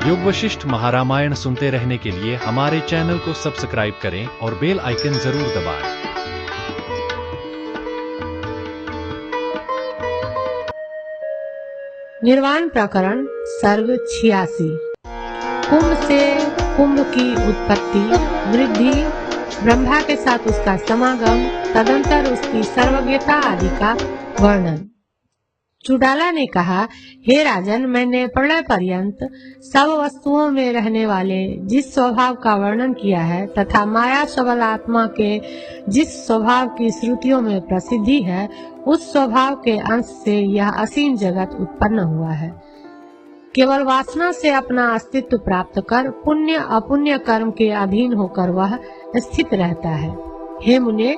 योग वशिष्ठ महारामायण सुनते रहने के लिए हमारे चैनल को सब्सक्राइब करें और बेल आइकन जरूर दबाएं। निर्वाण प्रकरण सर्ग 86। कुंभ से कुंभ की उत्पत्ति, वृद्धि, ब्रह्मा के साथ उसका समागम, तदंतर उसकी सर्वज्ञता आदि का वर्णन। चुड़ाला ने कहा, हे राजन, मैंने प्रलय पर्यंत सब वस्तुओं में रहने वाले जिस स्वभाव का वर्णन किया है तथा माया सबल आत्मा के जिस स्वभाव की श्रुतियों में प्रसिद्धि है, उस स्वभाव के अंश से यह असीम जगत उत्पन्न हुआ है। केवल वासना से अपना अस्तित्व प्राप्त कर पुण्य अपुण्य कर्म के अधीन होकर वह स्थित रहता है। हे मुने,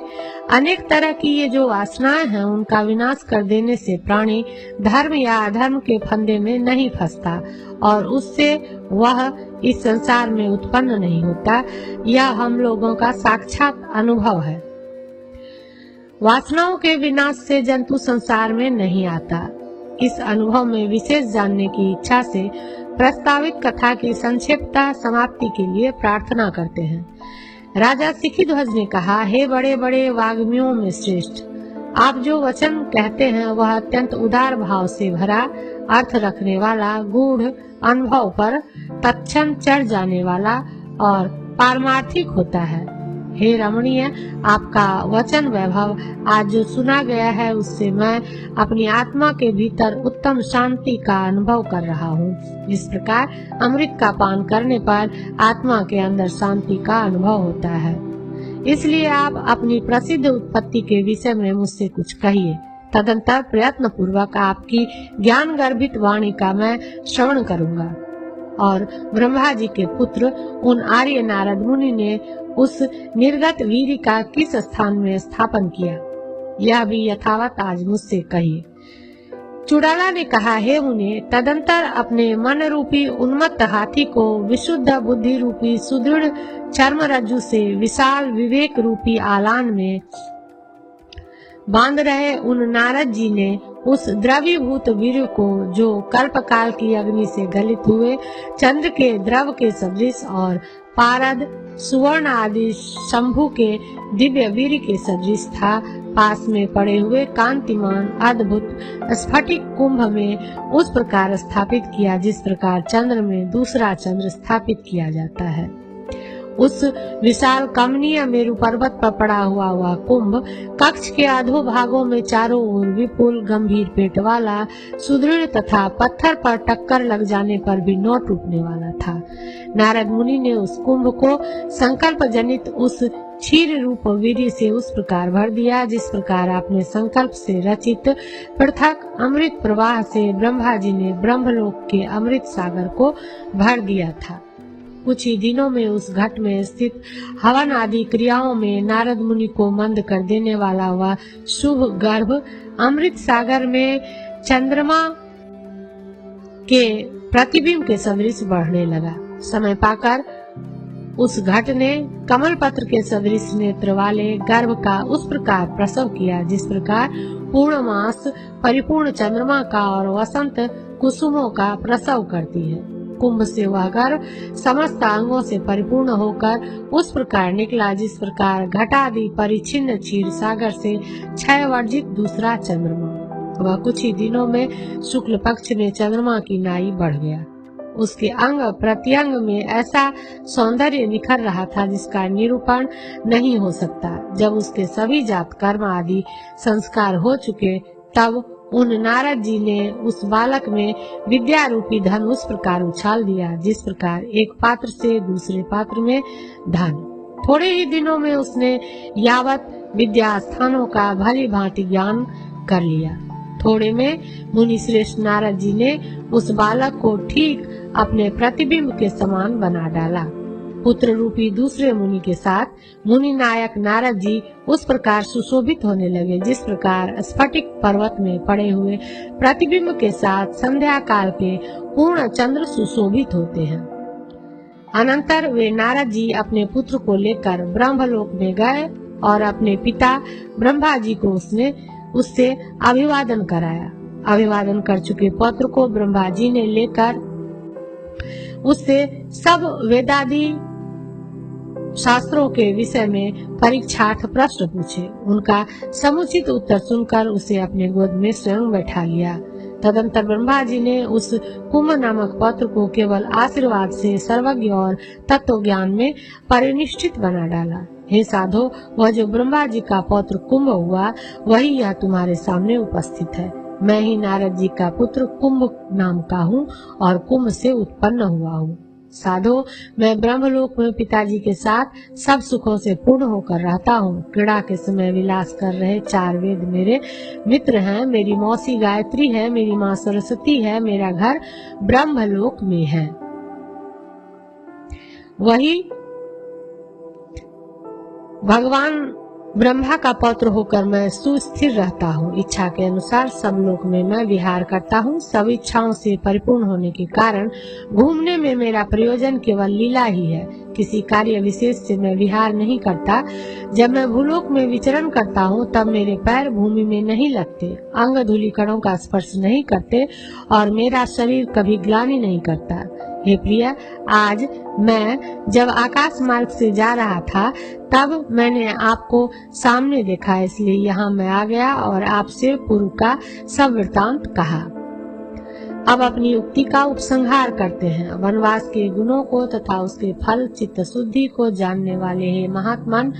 अनेक तरह की ये जो वासनाएं हैं, उनका विनाश कर देने से प्राणी धर्म या अधर्म के फंदे में नहीं फंसता और उससे वह इस संसार में उत्पन्न नहीं होता। यह हम लोगों का साक्षात अनुभव है। वासनाओं के विनाश से जंतु संसार में नहीं आता। इस अनुभव में विशेष जानने की इच्छा से प्रस्तावित कथा की संक्षिप्त समाप्ति के लिए प्रार्थना करते हैं। राजा सिखिध्वज ने कहा, हे बड़े बड़े वाग्मियों में श्रेष्ठ, आप जो वचन कहते हैं वह अत्यंत उदार भाव से भरा, अर्थ रखने वाला, गूढ़, अनुभव पर तत्क्षण चढ़ जाने वाला और पारमार्थिक होता है। हे रमणीय, आपका वचन वैभव आज जो सुना गया है उससे मैं अपनी आत्मा के भीतर उत्तम शांति का अनुभव कर रहा हूँ। जिस प्रकार अमृत का पान करने पर आत्मा के अंदर शांति का अनुभव होता है। इसलिए आप अपनी प्रसिद्ध उत्पत्ति के विषय में मुझसे कुछ कहिए। तदंतर प्रयत्न पूर्वक आपकी ज्ञान गर्भित वाणी का मैं श्रवण करूँगा। और ब्रह्मा जी के पुत्र उन आर्य नारद मुनि ने उस निर्गत वीर का किस स्थान में स्थापन किया, यह भी यथावत आज मुझसे कहिए। चुड़ाला ने कहा, हे मुने, तदंतर अपने मन रूपी उन्मत्त हाथी को विशुद्ध बुद्धि रूपी सुदृढ़ चर्म रज्जु से विशाल विवेक रूपी आलान में बांध रहे उन नारद जी ने उस द्रवीभूत वीर को, जो कल्प काल की अग्नि से गलित हुए चंद्र के द्रव के सदृश और पारद सुवर्ण आदि शंभु के दिव्य वीर के सदृश था, पास में पड़े हुए कांतिमान अद्भुत स्फटिक कुंभ में उस प्रकार स्थापित किया जिस प्रकार चंद्र में दूसरा चंद्र स्थापित किया जाता है। उस विशाल कमनीय मेरु पर्वत पर पड़ा हुआ वह कुंभ कक्ष के अधो भागों में चारों ओर विपुल गंभीर पेट वाला, सुदृढ़ तथा पत्थर पर टक्कर लग जाने पर भी न टूटने वाला था। नारद मुनि ने उस कुंभ को संकल्प जनित उस क्षीर रूप वीर्य से उस प्रकार भर दिया जिस प्रकार आपने संकल्प से रचित पृथक अमृत प्रवाह से ब्रह्मा जी ने ब्रह्मलोक के अमृत सागर को भर दिया था। कुछ ही दिनों में उस घट में स्थित हवन आदि क्रियाओं में नारद मुनि को मंद कर देने वाला वह शुभ गर्भ अमृत सागर में चंद्रमा के प्रतिबिंब के सदृश बढ़ने लगा। समय पाकर उस घट ने कमल पत्र के सदृश नेत्र वाले गर्भ का उस प्रकार प्रसव किया जिस प्रकार पूर्ण मास परिपूर्ण चंद्रमा का और वसंत कुसुमों का प्रसव करती है। कुंभ से वह गर्भ समस्त अंगों से परिपूर्ण होकर उस प्रकार निकला जिस प्रकार घटादि परिचिन्न क्षीर सागर से क्षय वर्जित दूसरा चंद्रमा। वह कुछ ही दिनों में शुक्ल पक्ष में चंद्रमा की नाई बढ़ गया। उसके अंग प्रत्यंग में ऐसा सौंदर्य निखर रहा था जिसका निरूपण नहीं हो सकता। जब उसके सभी जात कर्म आदि संस्कार हो चुके, तब उन नारद जी ने उस बालक में विद्या रूपी धन उस प्रकार उछाल दिया जिस प्रकार एक पात्र से दूसरे पात्र में धन। थोड़े ही दिनों में उसने यावत विद्या स्थानों का भली भांति ज्ञान कर लिया। थोड़े में मुनि श्रेष्ठ नारद जी ने उस बालक को ठीक अपने प्रतिबिंब के समान बना डाला। पुत्र रूपी दूसरे मुनि के साथ मुनि नायक नारद जी उस प्रकार सुशोभित होने लगे जिस प्रकार स्फटिक पर्वत में पड़े हुए प्रतिबिंब के साथ संध्या काल के पूर्ण चंद्र सुशोभित होते हैं। अनंतर वे नारद जी अपने पुत्र को लेकर ब्रह्मलोक में गए और अपने पिता ब्रह्मा जी को उससे अभिवादन कराया। अभिवादन कर चुके पौत्र को ब्रह्मा जी ने लेकर उससे सब वेदादि शास्त्रों के विषय में परीक्षार्थ प्रश्न पूछे। उनका समुचित उत्तर सुनकर उसे अपने गोद में स्वयं बैठा लिया। तदंतर ब्रह्मा जी ने उस कुंभ नामक पौत्र को केवल आशीर्वाद से सर्वज्ञ और तत्व ज्ञान में परिनिष्ठित बना डाला। हे साधो, वह जो ब्रह्मा जी का पौत्र कुंभ हुआ वही यह तुम्हारे सामने उपस्थित है। मैं ही नारद जी का पुत्र कुंभ नाम का हूँ और कुंभ से उत्पन्न हुआ हूँ। साधो, मैं ब्रह्मलोक में पिताजी के साथ सब सुखों से पूर्ण होकर रहता हूँ। क्रीड़ा के समय विलास कर रहे 4 वेद मेरे मित्र हैं। मेरी मौसी गायत्री है, मेरी माँ सरस्वती है। मेरा घर ब्रह्मलोक में है। वही भगवान ब्रह्मा का पौत्र होकर मैं सुस्थिर रहता हूँ। इच्छा के अनुसार सब लोक में मैं विहार करता हूँ। सब इच्छाओं से परिपूर्ण होने के कारण घूमने में मेरा प्रयोजन केवल लीला ही है। किसी कार्य विशेष से मैं विहार नहीं करता। जब मैं भूलोक में विचरण करता हूँ तब मेरे पैर भूमि में नहीं लगते, अंग धूलिकणों का स्पर्श नहीं करते और मेरा शरीर कभी ग्लानि नहीं करता। हे प्रिय, आज मैं जब आकाश मार्ग से जा रहा था तब मैंने आपको सामने देखा, इसलिए यहाँ मैं आ गया और आपसे पूर्व का सब वृत्तांत कहा। अब अपनी युक्ति का उपसंहार करते हैं। वनवास के गुणों को तथा उसके फल चित्त शुद्धि को जानने वाले हे महात्मन,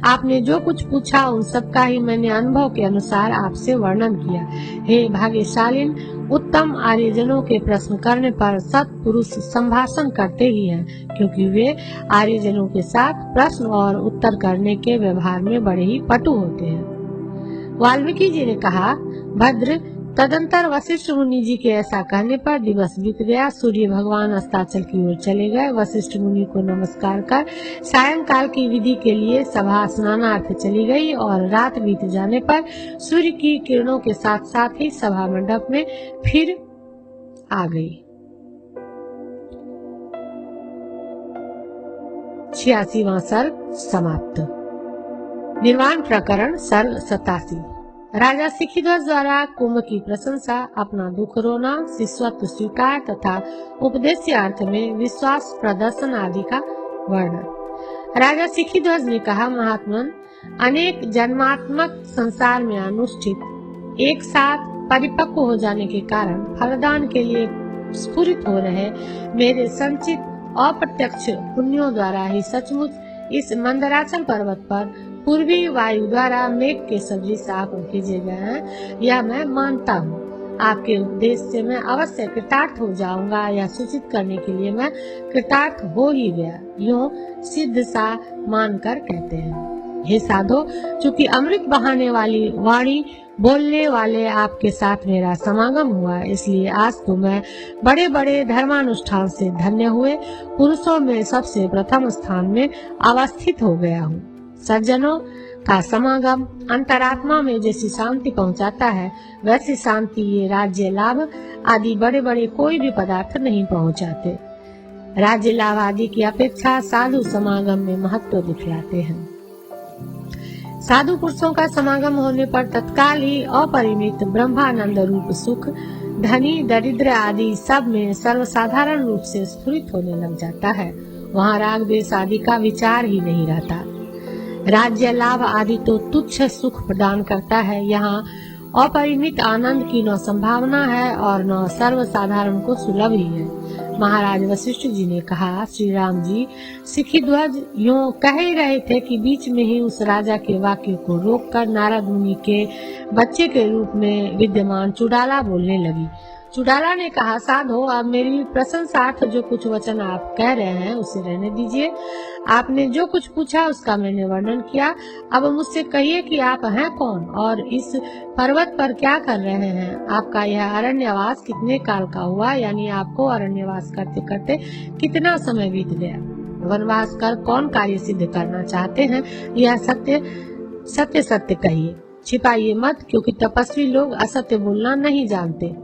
आपने जो कुछ पूछा उन सब का ही मैंने अनुभव के अनुसार आपसे वर्णन किया। हे भाग्यशालीन, उत्तम आर्यजनों के प्रश्न करने पर सत्पुरुष संभाषण करते ही हैं, क्योंकि वे आर्यजनों के साथ प्रश्न और उत्तर करने के व्यवहार में बड़े ही पटु होते हैं। वाल्मीकि जी ने कहा, भद्र, तदंतर वशिष्ठ मुनि जी के ऐसा कहने पर दिवस बीत गया। सूर्य भगवान अस्ताचल की ओर चले गए। वशिष्ठ मुनि को नमस्कार कर सायंकाल की विधि के लिए सभा स्नानार्थ चली गई और रात बीत जाने पर सूर्य की किरणों के साथ साथ ही सभा मंडप में फिर आ गई। 86वां सर्ग समाप्त। निर्वाण प्रकरण सर्ग 87। राजा सिखिध्वज द्वारा कुंभ की प्रशंसा, अपना दुख रोना, शिष्यत्व स्वीकार तथा उपदेशार्थ में विश्वास प्रदर्शन आदि का वर्णन। राजा सिखिध्वज ने कहा, महात्मन, अनेक जन्मात्मक संसार में अनुष्ठित एक साथ परिपक्व हो जाने के कारण फलदान के लिए स्फुरित हो रहे मेरे संचित अप्रत्यक्ष पुण्यों द्वारा ही सचमुच इस मंदराचल पर्वत पर पूर्वी वायु द्वारा मेघ के सदृश आप भेजे गए हैं, यह मैं मानता हूँ। आपके उपदेश से मैं अवश्य कृतार्थ हो जाऊंगा, यह सूचित करने के लिए मैं कृतार्थ हो ही गया, यूं सिद्ध सा मानकर कहते हैं। हे साधो, चूंकि अमृत बहाने वाली वाणी बोलने वाले आपके साथ मेरा समागम हुआ, इसलिए आज तो मैं बड़े बड़े धर्मानुष्ठान से धन्य हुए पुरुषों में सबसे प्रथम स्थान में अवस्थित हो गया हूँ। सज्जनों का समागम अंतरात्मा में जैसी शांति पहुंचाता है, वैसी शांति ये राज्य लाभ आदि बड़े बड़े कोई भी पदार्थ नहीं पहुंचाते। राज्य लाभ आदि की अपेक्षा साधु समागम में महत्व दिखलाते हैं। साधु पुरुषों का समागम होने पर तत्काल ही अपरिमित ब्रह्मानंद रूप सुख धनी दरिद्र आदि सब में सर्वसाधारण रूप से स्फुरित होने लग जाता है। वहाँ राग द्वेष आदि का विचार ही नहीं रहता। राज्य लाभ आदि तो तुच्छ सुख प्रदान करता है, यहाँ अपरिमित आनंद की न संभावना है और न सर्वसाधारण को सुलभ ही है। महाराज वशिष्ठ जी ने कहा, श्री राम जी, सिखिध्वज यूं कह ही रहे थे कि बीच में ही उस राजा के वाक्य को रोककर नारद मुनि के बच्चे के रूप में विद्यमान चुड़ाला बोलने लगी। चुड़ाला ने कहा, साधो, अब मेरी प्रशंसार्थ जो कुछ वचन आप कह रहे हैं उसे रहने दीजिए। आपने जो कुछ पूछा उसका मैंने वर्णन किया। अब मुझसे कहिए कि आप हैं कौन और इस पर्वत पर क्या कर रहे हैं। आपका यह अरण्यवास कितने काल का हुआ, यानी आपको अरण्यवास करते करते कितना समय बीत गया। वनवास कर कौन कार्य सिद्ध करना चाहते हैं, यह सत्य सत्य सत्य कहिए, छिपाइए मत, क्योंकि तपस्वी लोग असत्य बोलना नहीं जानते।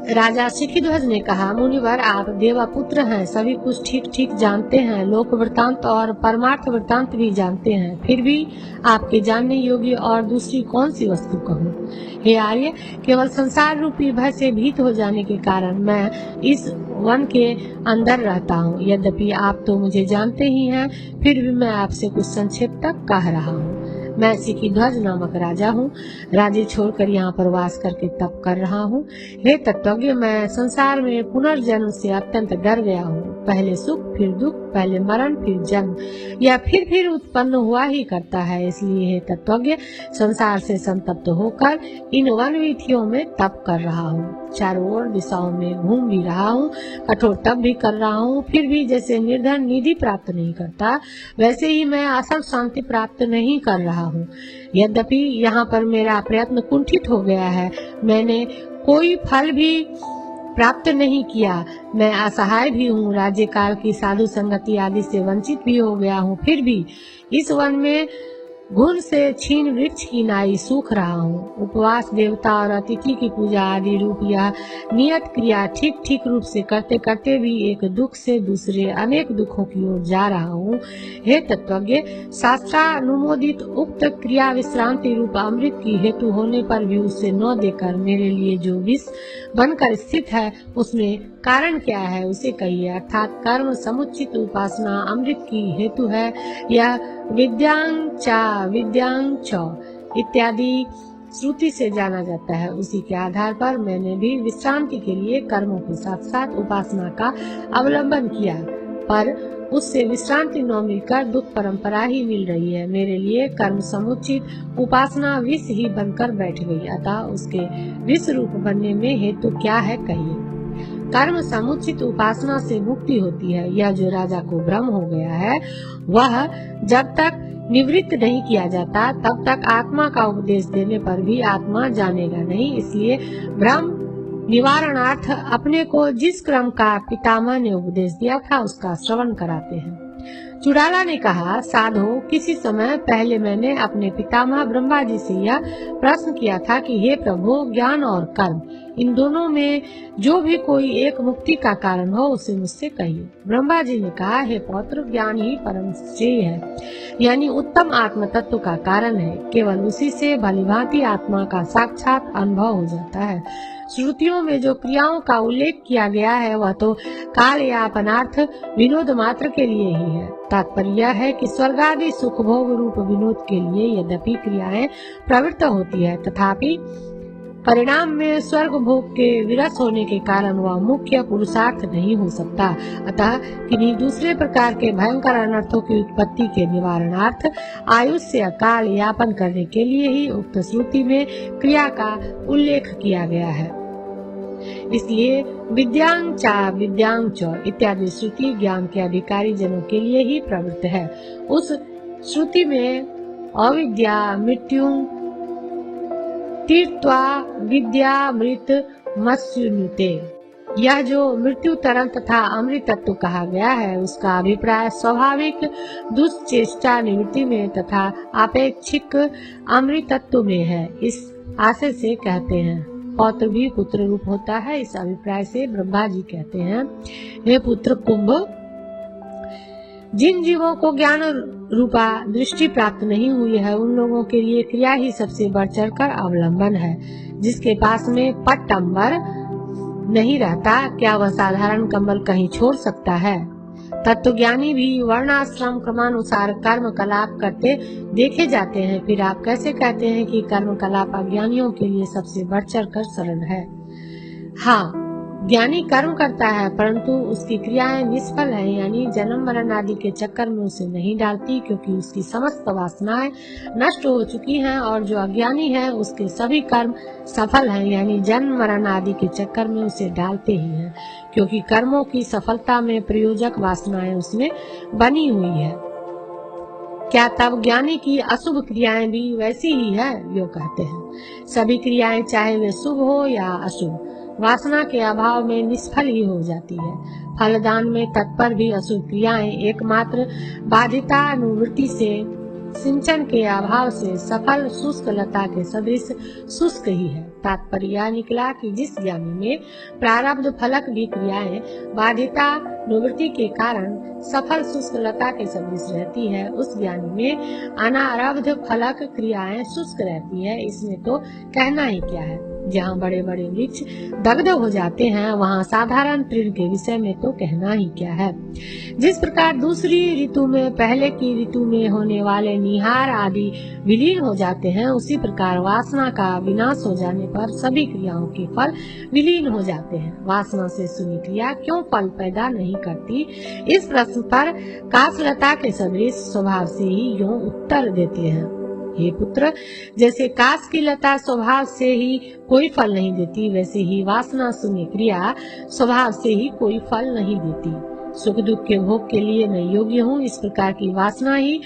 राजा शिखीध्वज ने कहा, मुनिवर आप देवपुत्र हैं, सभी कुछ ठीक ठीक जानते हैं, लोक वृत्तांत और परमार्थ वृत्तांत भी जानते हैं, फिर भी आपके जानने योग्य और दूसरी कौन सी वस्तु कहूँ? हे आर्य, केवल संसार रूपी भय से भीत हो जाने के कारण मैं इस वन के अंदर रहता हूँ। यद्यपि आप तो मुझे जानते ही हैं, फिर भी मैं आपसे कुछ संक्षेप तक कह रहा हूँ। मैं शिखीध्वज नामक राजा हूँ, राज्य छोड़कर यहाँ पर वास करके तप कर रहा हूँ। हे तत्वज्ञ, मैं संसार में पुनर्जन्म से अत्यंत डर गया हूँ। पहले सुख फिर दुख, पहले मरण फिर जन्म, या फिर उत्पन्न हुआ ही करता है। इसलिए हे तत्वज्ञ, संसार से संतप्त होकर इन वन वीथियों में तप कर रहा हूँ। चारों ओर दिशाओं में घूम भी रहा हूँ, कठोर तप भी कर रहा हूँ, फिर भी जैसे निर्धन निधि प्राप्त नहीं करता, वैसे ही मैं असल शांति प्राप्त नहीं कर रहा हूँ। यद्यपि यहाँ पर मेरा प्रयत्न कुंठित हो गया है, मैंने कोई फल भी प्राप्त नहीं किया, मैं असहाय भी हूँ, राज्य काल की साधु संगति आदि से वंचित भी हो गया हूँ, फिर भी इस वन में घुन से छीन वृक्ष की नाई सूख रहा हूँ। उपवास, देवता और अतिथि की पूजा आदि रूप यह नियत क्रिया ठीक ठीक रूप से करते करते भी एक दुख से दूसरे अनेक दुखों की ओर जा रहा हूँ। हे तत्वज्ञ, शास्त्रानुमोदित उक्त क्रिया विश्रांति रूप अमृत की हेतु होने पर भी उसे न देकर मेरे लिए जो विष बनकर स्थित है, उसमें कारण क्या है उसे कहिए। अर्थात कर्म समुचित उपासना अमृत की हेतु है, यह विद्यांग च इत्यादि श्रुति से जाना जाता है। उसी के आधार पर मैंने भी विश्रांति के लिए कर्मों के साथ साथ उपासना का अवलंबन किया, पर उससे विश्रांति न मिलकर दुख परंपरा ही मिल रही है। मेरे लिए कर्म समुचित उपासना विष ही बनकर बैठ गई, अतः उसके विष रूप बनने में हेतु क्या है कहिए। कर्म समुचित उपासना से मुक्ति होती है, यह जो राजा को भ्रम हो गया है, वह जब तक निवृत्त नहीं किया जाता तब तक आत्मा का उपदेश देने पर भी आत्मा जानेगा नहीं। इसलिए भ्रम निवारणार्थ अपने को जिस क्रम का पितामह ने उपदेश दिया था उसका श्रवण कराते हैं। चुड़ाला ने कहा, साधो, किसी समय पहले मैंने अपने पितामह ब्रह्मा जी से यह प्रश्न किया था कि हे प्रभु, ज्ञान और कर्म इन दोनों में जो भी कोई एक मुक्ति का कारण हो उसे मुझसे कहिए। ब्रह्मा जी ने कहा, हे पौत्र, ज्ञान ही परम श्रेय है, यानी उत्तम आत्म तत्व का कारण है। केवल उसी से भलीभांति आत्मा का साक्षात अनुभव हो जाता है। श्रुतियों में जो क्रियाओं का उल्लेख किया गया है वह तो काल या अपनार्थ विनोद मात्र के लिए ही है। तात्पर्य यह है कि स्वर्ग आदि सुख भोग रूप विनोद के लिए यद्यपि क्रियाएं प्रवृत्त होती है, तथापि परिणाम में स्वर्ग भोग के विरस होने के कारण वह मुख्य पुरुषार्थ नहीं हो सकता। अतः किन्हीं दूसरे प्रकार के भयंकर अनर्थों की उत्पत्ति के निवारणार्थ आयुष्य काल यापन करने के लिए ही उक्त श्रुति में क्रिया का उल्लेख किया गया है। इसलिए विद्यांग च इत्यादि श्रुति ज्ञान के अधिकारी जनों के लिए ही प्रवृत्त है। उस श्रुति में अविद्या मृत्यु तीर्थवा विद्यामृत मत्स्युनुते, यह जो मृत्यु तरन तथा अमृत तत्व कहा गया है उसका अभिप्राय स्वाभाविक दुष्चेष्टा निवृत्ति में तथा आपेक्षिक अमृत तत्व में है। इस आशय से कहते हैं पौत्र भी पुत्र रूप होता है। इस अभिप्राय से ब्रह्मा जी कहते हैं, हे पुत्र कुंभ, जिन जीवों को ज्ञान रूपा दृष्टि प्राप्त नहीं हुई है उन लोगों के लिए क्रिया ही सबसे बढ़ चढ़ कर अवलंबन है। जिसके पास में पट्टंबर नहीं रहता, क्या वह साधारण कंबल कहीं छोड़ सकता है? तत्वज्ञानी भी वर्णाश्रम क्रमानुसार कर्म कलाप करते देखे जाते हैं, फिर आप कैसे कहते हैं कि कर्म कलाप अज्ञानियों के लिए सबसे बढ़ चढ़ कर सरल है? हाँ, ज्ञानी कर्म करता है परंतु उसकी क्रियाएं निष्फल हैं, यानी जन्म मरण आदि के चक्कर में उसे नहीं डालती, क्योंकि उसकी समस्त वासनाएं नष्ट हो चुकी हैं, और जो अज्ञानी है उसके सभी कर्म सफल हैं, यानी जन्म मरण आदि के चक्कर में उसे डालते ही हैं, क्योंकि कर्मों की सफलता में प्रयोजक वासनाएं उसमें बनी हुई है। क्या तब ज्ञानी की अशुभ क्रियाएं भी वैसी ही है? यो कहते हैं सभी क्रियाएं चाहे वे शुभ हो या अशुभ वासना के अभाव में निष्फल ही हो जाती है। फलदान में तत्पर भी अशुभ क्रियाएं एकमात्र बाधिता अनुवृत्ति से सिंचन के अभाव से सफल शुष्क लता के सदृश शुष्क ही है। तात्पर्य यह निकला कि जिस ज्ञानी में प्रारब्ध फलक भी क्रियाएं बाध्यता निवृत्ति के कारण सफल शुष्क लता के सदृश रहती है, उस ज्ञानी में अनारब्ध फलक क्रियाएं शुष्क रहती है। इसमें तो कहना ही क्या है। जहाँ बड़े बड़े वृक्ष दग्ध हो जाते हैं, वहाँ साधारण तृण के विषय में तो कहना ही क्या है। जिस प्रकार दूसरी ऋतु में पहले की ऋतु में होने वाले निहार आदि विलीन हो जाते हैं, उसी प्रकार वासना का विनाश हो जाने पर सभी क्रियाओं के फल विलीन हो जाते हैं। वासना से सुनी क्रिया क्यों फल पैदा नहीं करती, इस प्रश्न पर काशलता के सदृश स्वभाव से ही यूं उत्तर देते हैं। हे पुत्र, जैसे काश की लता स्वभाव से ही कोई फल नहीं देती, वैसे ही वासना शून्य क्रिया स्वभाव से ही कोई फल नहीं देती। सुख दुख के भोग के लिए मैं योग्य हूँ, इस प्रकार की वासना ही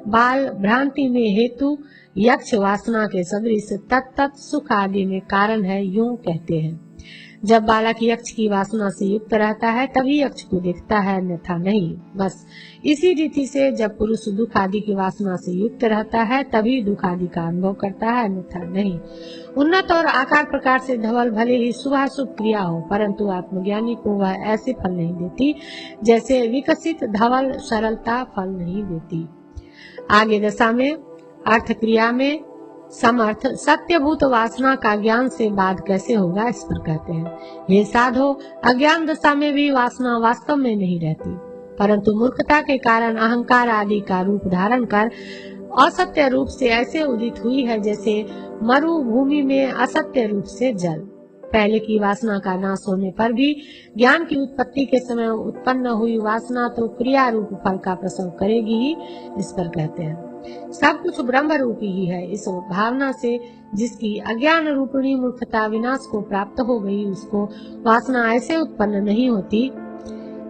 बाल भ्रांति में हेतु, यक्ष वासना के सदृश तत्त सुख आदि में कारण है, यूं कहते हैं। जब बालक यक्ष की वासना से युक्त रहता है तभी यक्ष को देखता है, अन्यथा नहीं। बस इसी रीति से जब पुरुष दुख आदि की वासना से युक्त रहता है तभी दुख आदि का अनुभव करता है, अन्यथा नहीं। उन्नत और आकार प्रकार से धवल भले ही शुभाशुभ क्रिया हो, परंतु आत्मज्ञानी को वह ऐसे फल नहीं देती जैसे विकसित धवल सरलता फल नहीं देती। आगे दशा में अर्थ क्रिया में समर्थ सत्यभूत वासना का ज्ञान से बाध कैसे होगा, इस पर कहते हैं। ये साधो, अज्ञान दशा में भी वासना वास्तव में नहीं रहती, परंतु मूर्खता के कारण अहंकार आदि का रूप धारण कर असत्य रूप से ऐसे उदित हुई है जैसे मरुभूमि में असत्य रूप से जल। पहले की वासना का नाश होने पर भी ज्ञान की उत्पत्ति के समय उत्पन्न हुई वासना तो क्रिया रूप फल का प्रसव करेगी ही, इस पर कहते हैं। सब कुछ ब्रह्म रूपी ही है, इस भावना से जिसकी अज्ञान रूपिणी मूर्खता विनाश को प्राप्त हो गई, उसको वासना ऐसे उत्पन्न नहीं होती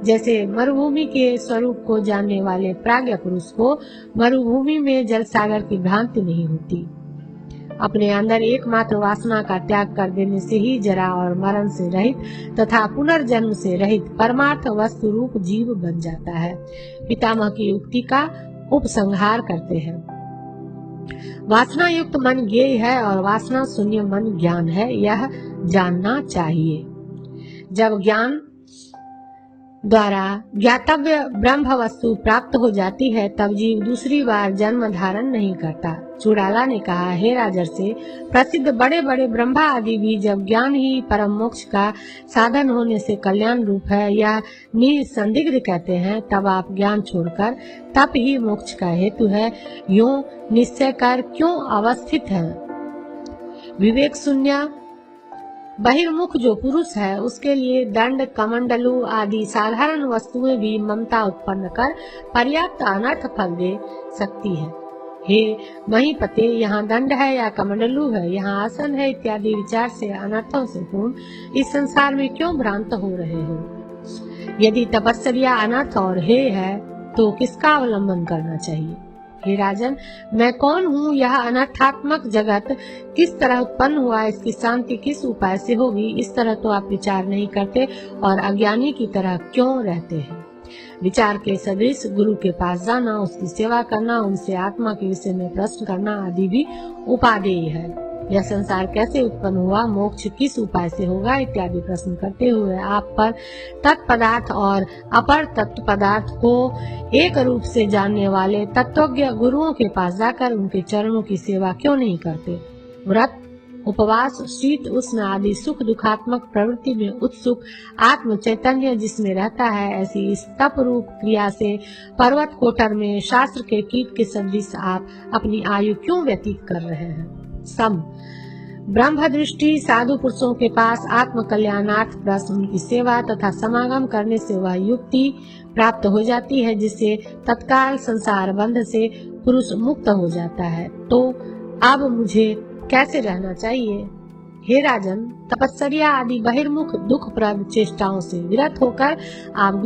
जैसे मरुभूमि के स्वरूप को जानने वाले प्राज्ञ पुरुष को मरुभूमि में जल सागर की भ्रांति नहीं होती। अपने अंदर एकमात्र वासना का त्याग कर देने से ही जरा और मरण से रहित तथा पुनर्जन्म से रहित परमार्थ वस्तु रूप जीव बन जाता है। पितामह की युक्ति का उपसंहार करते हैं। वासना युक्त मन ज्ञेय है और वासना शून्य मन ज्ञान है, यह जानना चाहिए। जब ज्ञान द्वारा ज्ञातव्य ब्रह्म वस्तु प्राप्त हो जाती है तब जीव दूसरी बार जन्म धारण नहीं करता। चूड़ाला ने कहा, हे राजर्षि, प्रसिद्ध बड़े बड़े ब्रह्मा आदि भी जब ज्ञान ही परम मोक्ष का साधन होने से कल्याण रूप है या निसंदिग्ध कहते हैं, तब आप ज्ञान छोड़कर तप ही मोक्ष का हेतु है यूं निश्चय कर क्यों अवस्थित है। विवेक शून्य बहिर्मुख जो पुरुष है उसके लिए दंड कमंडलू आदि साधारण वस्तुएं भी ममता उत्पन्न कर पर्याप्त अनर्थ फल दे सकती है। हे महीपते, यहाँ दंड है या कमंडलू है, यहाँ आसन है इत्यादि विचार से अनर्थों से पूर्ण इस संसार में क्यों भ्रांत हो रहे हो। यदि तपस्या अनर्थ और हे है तो किसका अवलंबन करना चाहिए। हे राजन, मैं कौन हूँ, यह अनर्थात्मक जगत किस तरह उत्पन्न हुआ, इसकी शांति किस उपाय से होगी, इस तरह तो आप विचार नहीं करते और अज्ञानी की तरह क्यों रहते हैं। विचार के सदृश गुरु के पास जाना, उसकी सेवा करना, उनसे आत्मा के विषय में प्रश्न करना आदि भी उपादेय है। यह संसार कैसे उत्पन्न हुआ, मोक्ष किस उपाय से होगा इत्यादि प्रश्न करते हुए आप पर तत्पदार्थ और अपर तत्व पदार्थ को एक रूप से जानने वाले तत्वज्ञ गुरुओं के पास जाकर उनके चरणों की सेवा क्यों नहीं करते। व्रत, उपवास, शीत उष्ण आदि सुख दुखात्मक प्रवृत्ति में उत्सुक आत्म चैतन्य जिसमें रहता है, ऐसी इस तप रूप क्रिया से पर्वत कोटर में शास्त्र के कीट के सदृश आप अपनी आयु क्यों व्यतीत कर रहे हैं। सम ब्रह्म दृष्टि साधु पुरुषों के पास आत्म कल्याणार्थ प्रश्न उनकी सेवा तथा समागम करने से वह युक्ति प्राप्त हो जाती है जिससे तत्काल संसार बंध से पुरुष मुक्त हो जाता है। तो अब मुझे कैसे रहना चाहिए। हे राजन, तपस्या आदि बहिर्मुख दुखप्रद चेष्टाओं से विरत होकर आप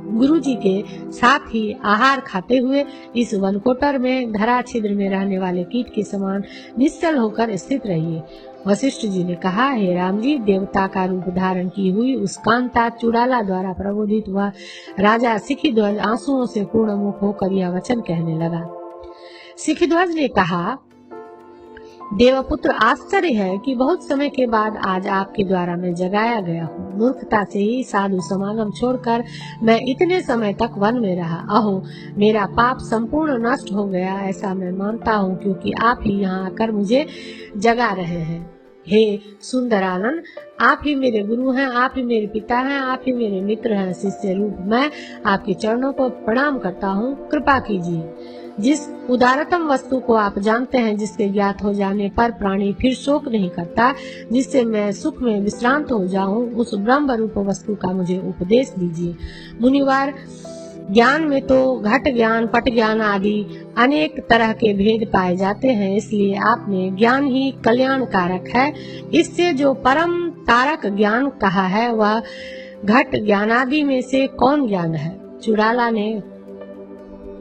गुरु जी के साथ ही आहार खाते हुए इस वनकोटर में धरा छिद्र में रहने वाले कीट के समान निश्चल होकर स्थित रहिए। वशिष्ठ जी ने कहा, हे राम जी, देवता का रूप धारण की हुई उस कांता चूड़ाला द्वारा प्रबोधित हुआ राजा सिखिध्वज आंसुओं से पूर्ण मुख होकर यह वचन कहने लगा। सिखिध्वज ने कहा, देवपुत्र, आश्चर्य है कि बहुत समय के बाद आज आपके द्वारा मैं जगाया गया हूँ। मूर्खता से ही साधु समागम छोड़कर मैं इतने समय तक वन में रहा। अहो, मेरा पाप संपूर्ण नष्ट हो गया, ऐसा मैं मानता हूँ, क्योंकि आप ही यहाँ आकर मुझे जगा रहे हैं। हे सुंदरानंद, आप ही मेरे गुरु हैं, आप ही मेरे पिता हैं, आप ही मेरे मित्र हैं। शिष्य रूप मैं आपके चरणों को प्रणाम करता हूँ, कृपा कीजिए। जिस उदारतम वस्तु को आप जानते हैं, जिसके ज्ञात हो जाने पर प्राणी फिर शोक नहीं करता, जिससे मैं सुख में विश्रांत हो जाऊं, उस ब्रह्म रूप वस्तु का मुझे उपदेश दीजिए। मुनिवार, ज्ञान में तो घट ज्ञान, पट ज्ञान आदि अनेक तरह के भेद पाए जाते हैं, इसलिए आपने ज्ञान ही कल्याण कारक है। इससे जो परम तारक ज्ञान कहा है, वह घट ज्ञान आदि में से कौन ज्ञान है? चुड़ाला ने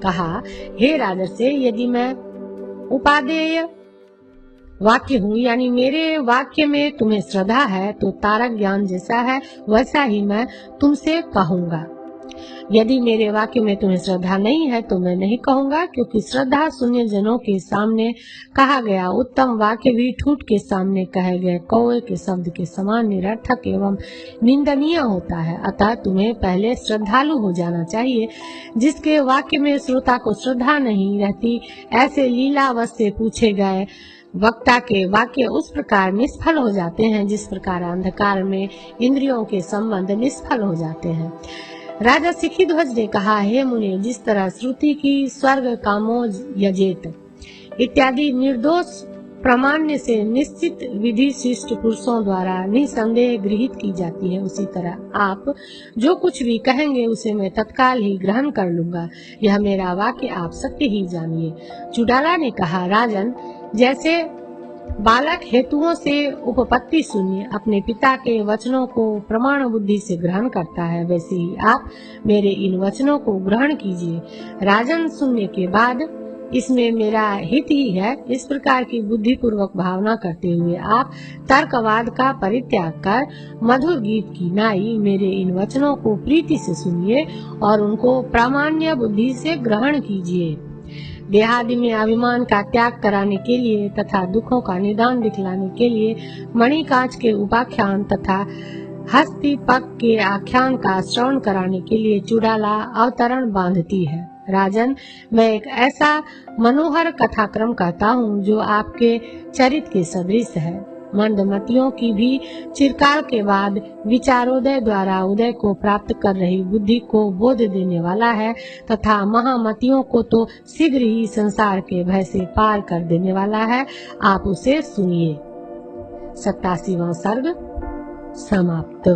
कहा, हे राजर्षि, यदि मैं उपादेय वाक्य हूँ, यानी मेरे वाक्य में तुम्हें श्रद्धा है, तो तारक ज्ञान जैसा है वैसा ही मैं तुमसे कहूँगा। यदि मेरे वाक्य में तुम्हें श्रद्धा नहीं है तो मैं नहीं कहूँगा, क्योंकि श्रद्धा शून्य जनों के सामने कहा गया उत्तम वाक्य भी ठूठ के सामने कहे गए कौवे के शब्द के समान निरर्थक एवं निंदनीय होता है। अतः तुम्हें पहले श्रद्धालु हो जाना चाहिए। जिसके वाक्य में श्रोता को श्रद्धा नहीं रहती, ऐसे लीलावश से पूछे गए वक्ता के वाक्य उस प्रकार निष्फल हो जाते हैं, जिस प्रकार अंधकार में इंद्रियों के संबंध निष्फल हो जाते हैं। राजा सिखिध्वज ने कहा, हे मुने, जिस तरह श्रुति की स्वर्ग कामो यजेत इत्यादि निर्दोष प्रामाण्य से निश्चित विधि शिष्ट पुरुषों द्वारा निसंदेह गृहीत की जाती है, उसी तरह आप जो कुछ भी कहेंगे उसे मैं तत्काल ही ग्रहण कर लूंगा। यह मेरा वाक्य आप सत्य ही जानिए। चुड़ाला ने कहा, राजन, जैसे बालक हेतुओं से उपपत्ति सुनिए अपने पिता के वचनों को प्रमाण बुद्धि से ग्रहण करता है, वैसे ही आप मेरे इन वचनों को ग्रहण कीजिए। राजन, सुनने के बाद इसमें मेरा हित ही है, इस प्रकार की बुद्धि पूर्वक भावना करते हुए आप तर्कवाद का परित्याग कर मधुर गीत की नाई मेरे इन वचनों को प्रीति से सुनिए और उनको प्रामाण्य बुद्धि से ग्रहण कीजिए। देहादि में अभिमान का त्याग कराने के लिए तथा दुखों का निदान दिखलाने के लिए मणिकांच के उपाख्यान तथा हस्तिपक के आख्यान का श्रवण कराने के लिए चुड़ाला अवतरण बांधती है। राजन, मैं एक ऐसा मनोहर कथाक्रम कहता हूँ जो आपके चरित्र के सदृश है। मंदमतियों की भी चिरकाल के बाद विचारोदय द्वारा उदय को प्राप्त कर रही बुद्धि को बोध देने वाला है तथा महामतियों को तो शीघ्र ही संसार के भय से पार कर देने वाला है। आप उसे सुनिए। 87वां सर्ग समाप्त।